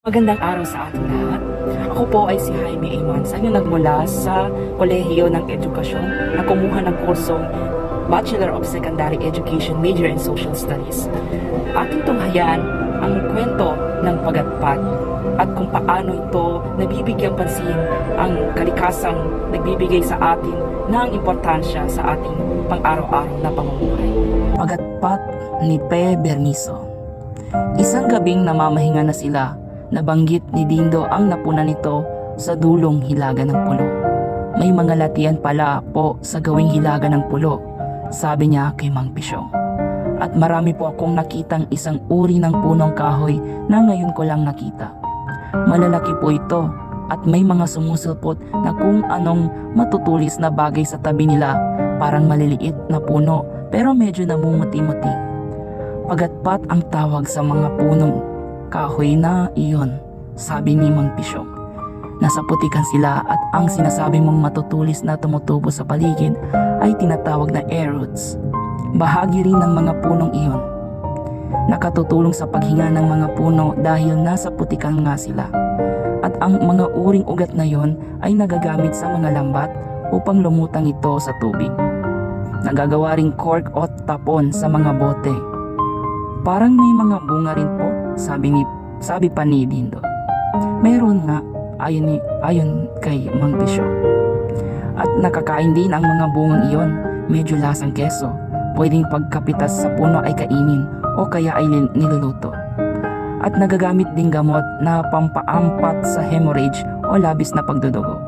Magandang araw sa ating lahat. Ako po ay si Jaime A. Mansa na nagmula sa Kolehiyo ng Edukasyon na kumuha ng kursong Bachelor of Secondary Education Major in Social Studies. Ating tunghayan ang kwento ng pagatpat at kung paano ito nabibigyang pansin ang kalikasang nagbibigay sa atin ng importansya sa ating pang-araw-araw na pamumuhay. Pagatpat ni Pe Berniso. Isang gabing namamahinga na sila. Nabanggit ni Dindo ang napuna nito sa dulong hilaga ng pulo. May mga latian pala po sa gawing hilaga ng pulo, sabi niya kay Mang Pisyong. At marami po akong nakitang isang uri ng punong kahoy na ngayon ko lang nakita. Malalaki po ito at may mga sumusulpot na kung anong matutulis na bagay sa tabi nila, parang maliliit na puno pero medyo namumuti-muti. Pagatpat ang tawag sa mga punong kahoy na iyon, sabi ni Mang Pisyong. Nasa putikan sila at ang sinasabi mong matutulis na tumutubo sa paligid ay tinatawag na air roots. Bahagi rin ng mga punong iyon. Nakatutulong sa paghinga ng mga puno dahil nasa putikan nga sila. At ang mga uring ugat na iyon ay nagagamit sa mga lambat upang lumutang ito sa tubig. Nagagawa ring cork o tapon sa mga bote. Parang may mga bunga rin po, sabi pa ni Dindo. Meron nga, ayon kay Mang Pisyong. At nakakain din ang mga bungang iyon, medyo lasang keso. Pwedeng pagkapitas sa puno ay kainin o kaya ay niluluto. At nagagamit din gamot na pampaampat sa hemorrhage o labis na pagdudugo.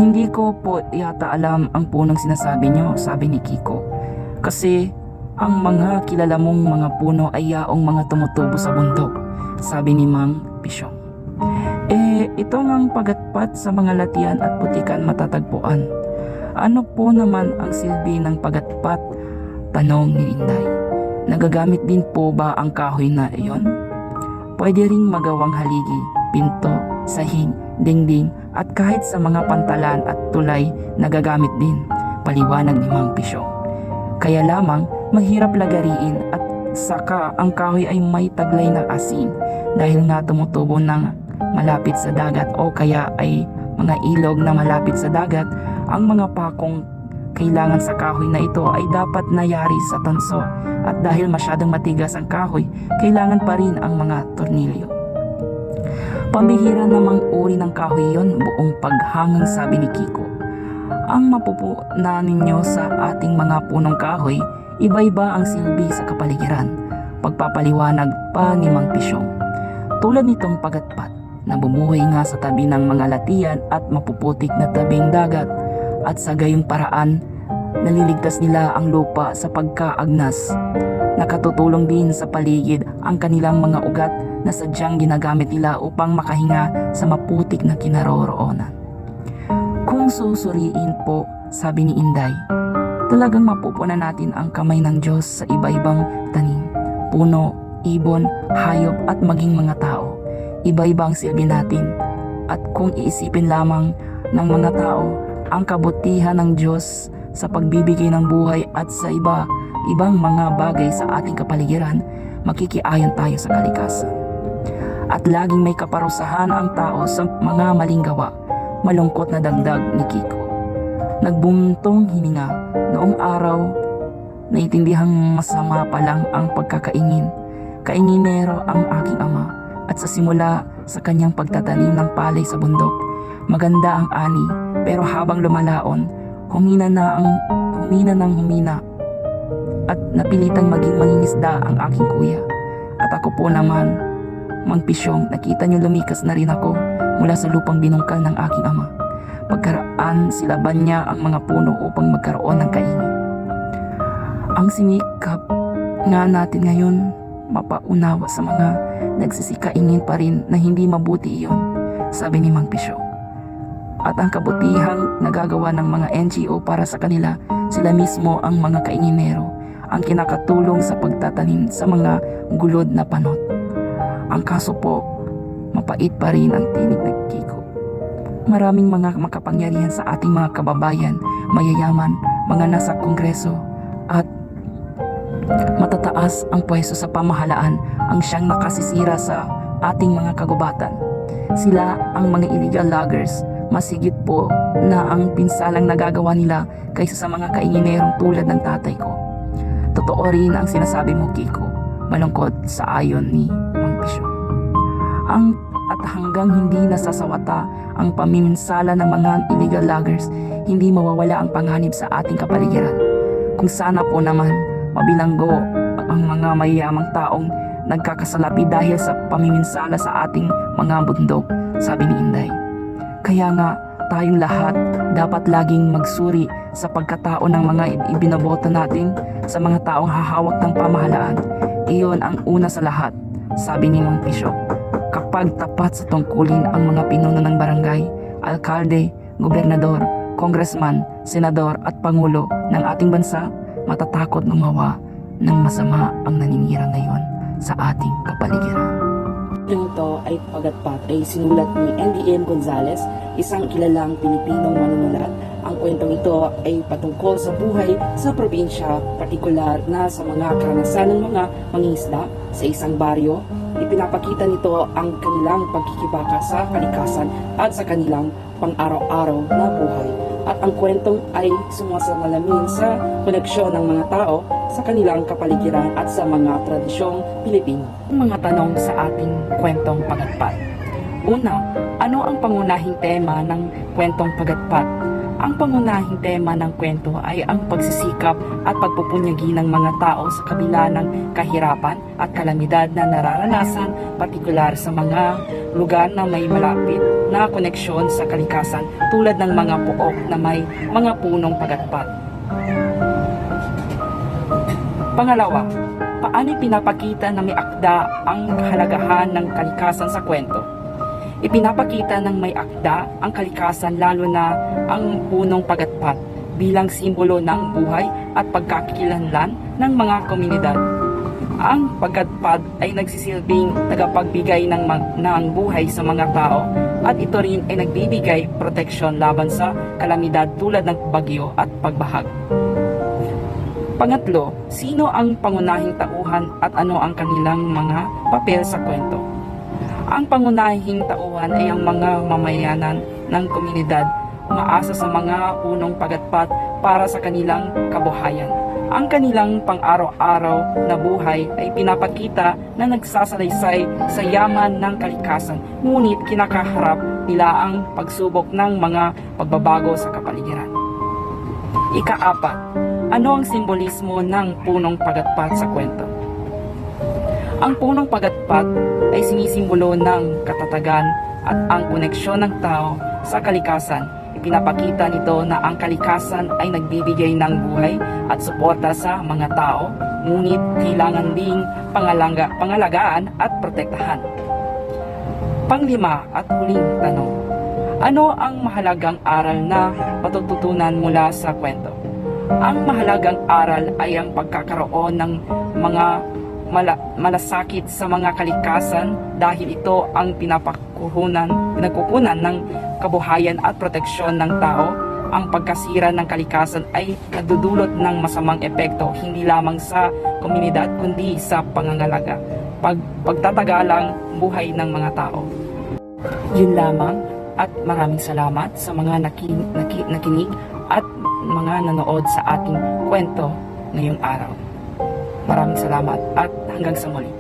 Hindi ko po yata alam ang punong sinasabi niyo, sabi ni Kiko. Kasi ang mga kilala mong mga puno ay yaong mga tumutubo sa bundok, sabi ni Mang Pisyong. Ito ngang pagatpat sa mga latian at putikan matatagpuan. Ano po naman ang silbi ng pagatpat? Tanong ni Inday. Nagagamit din po ba ang kahoy na iyon? Pwede ring magawang haligi, pinto, sahig, dingding at kahit sa mga pantalan at tulay nagagamit din, paliwanag ni Mang Pisyong. Kaya lamang mahirap lagariin at saka ang kahoy ay may taglay ng asin dahil nga tumutubo ng malapit sa dagat o kaya ay mga ilog na malapit sa dagat. Ang mga pakong kailangan sa kahoy na ito ay dapat nayari sa tanso at dahil masyadong matigas ang kahoy, kailangan pa rin ang mga tornilyo. Pambihira namang uri ng kahoy yon, buong paghangang, sabi ni Kiko. Ang mapupunan ninyo sa ating mga punong kahoy, iba-iba ang silbi sa kapaligiran, pagpapaliwanag pa ni Mang Pisyong. Tulad nitong pagatpat, nabubuhay nga sa tabi ng mga latian at mapuputik na tabing dagat at sa gayong paraan, naliligtas nila ang lupa sa pagkaagnas. Nakatutulong din sa paligid ang kanilang mga ugat na sadyang ginagamit nila upang makahinga sa maputik na kinaroroonan. Kung susuriin po, sabi ni Inday, talagang mapupunan natin ang kamay ng Diyos sa iba-ibang tanim, puno, ibon, hayop at maging mga tao. Iba-iba ang silbi natin. At kung iisipin lamang ng mga tao ang kabutihan ng Diyos sa pagbibigay ng buhay at sa ibang mga bagay sa ating kapaligiran, makikiayon tayo sa kalikasan. At laging may kaparusahan ang tao sa mga maling gawa, malungkot na dagdag ni Kiko. Nagbuntong hininga noong araw, naitindihang masama pa lang ang pagkakaingin. Kainginero ang aking ama at sa simula sa kanyang pagtatanim ng palay sa bundok, maganda ang ani pero habang lumalaon, humina ng humina at napilitang maging mangingisda ang aking kuya. At ako po naman, Mang Pisyong, nakita niyo lumikas na rin ako mula sa lupang binungkal ng aking ama. Pagkaraan silaban niya ang mga puno upang magkaroon ng kaingin. Ang sinikap nga natin ngayon mapaunawa sa mga nagsisikaingin pa rin na hindi mabuti iyon, sabi ni Mang Pisyong. At ang kabutihang nagagawa ng mga NGO para sa kanila, sila mismo ang mga kainginero, ang kinakatulong sa pagtatanim sa mga gulod na panot. Ang kaso po, mapait pa rin ang tinig ng Kiko. Maraming mga makapangyarihan sa ating mga kababayan, mayayaman, mga nasa kongreso at matataas ang pwesto sa pamahalaan ang siyang nakasisira sa ating mga kagubatan. Sila ang mga illegal loggers, masigit po na ang pinsalang nagagawa nila kaysa sa mga kainginerong tulad ng tatay ko. Totoo rin ang sinasabi mo, Kiko, malungkot sa ayon ni Mang Pisyo. At hanggang hindi nasasawata ang pamiminsala ng mga illegal loggers, hindi mawawala ang panganib sa ating kapaligiran. Kung sana po naman mabilanggo ang mga mayayamang taong nagkakasalapi dahil sa pamiminsala sa ating mga bundok, sabi ni Inday. Kaya nga, tayong lahat dapat laging magsuri sa pagkatao ng mga ibinoboto natin sa mga taong hahawak ng pamahalaan. Iyon ang una sa lahat, sabi ni Mang Pisyo. Kapag tapat sa tungkulin ang mga pinuno ng barangay, alkalde, gobernador, congressman, senador at pangulo ng ating bansa, matatakot gumawa ng masama ang naninira ngayon sa ating kapaligiran. Ito ay Pagatpat ay sinulat ni N.D.M. Gonzales, isang kilalang Pilipinong manunulat. Ang kwentong ito ay patungkol sa buhay sa probinsya, partikular na sa mga karanasan ng mga mangingisda sa isang baryo. Ipinapakita nito ang kanilang pagkikibaka sa kalikasan at sa kanilang pang-araw-araw na buhay. At ang kwentong ay sumasalamin sa koneksyon ng mga tao sa kanilang kapaligiran at sa mga tradisyong Pilipino. Mga tanong sa ating kwentong Pagatpat. Una, ano ang pangunahing tema ng kwentong Pagatpat? Ang pangunahing tema ng kwento ay ang pagsisikap at pagpupunyagi ng mga tao sa kabila ng kahirapan at kalamidad na nararanasan, partikular sa mga lugar na may malapit na koneksyon sa kalikasan tulad ng mga puok na may mga punong pagatpat. Pangalawa, paano pinapakita na may akda ang kahalagahan ng kalikasan sa kwento? Ipinapakita ng may akda ang kalikasan lalo na ang punong pagatpat bilang simbolo ng buhay at pagkakilanlan ng mga komunidad. Ang pagatpat ay nagsisilbing tagapagbigay ng buhay sa mga tao at ito rin ay nagbibigay proteksyon laban sa kalamidad tulad ng bagyo at pagbahag. Pangatlo, sino ang pangunahing tauhan at ano ang kanilang mga papel sa kwento? Ang pangunahing tauhan ay ang mga mamayanan ng komunidad, umaasa sa mga punong pagatpat para sa kanilang kabuhayan. Ang kanilang pang-araw-araw na buhay ay pinapakita na nagsasalaysay sa yaman ng kalikasan, ngunit kinakaharap nila ang pagsubok ng mga pagbabago sa kapaligiran. Ika-apat, ano ang simbolismo ng punong pagatpat sa kwento? Ang punong pagatpat ay sinisimbolo ng katatagan at ang koneksyon ng tao sa kalikasan. Ipinapakita nito na ang kalikasan ay nagbibigay ng buhay at suporta sa mga tao, ngunit kailangan ding pangalagaan at protektahan. Panglima at huling tanong, ano ang mahalagang aral na matututunan mula sa kwento? Ang mahalagang aral ay ang pagkakaroon ng mga malasakit sa mga kalikasan dahil ito ang pinagkukunan ng kabuhayan at proteksyon ng tao. Ang pagkasira ng kalikasan ay nagdudulot ng masamang epekto hindi lamang sa komunidad kundi sa pangangalaga, pagtatagalang buhay ng mga tao. Yun lamang at maraming salamat sa mga nakinig at mga nanood sa ating kwento ngayong araw. Maraming salamat at hanggang sa muli.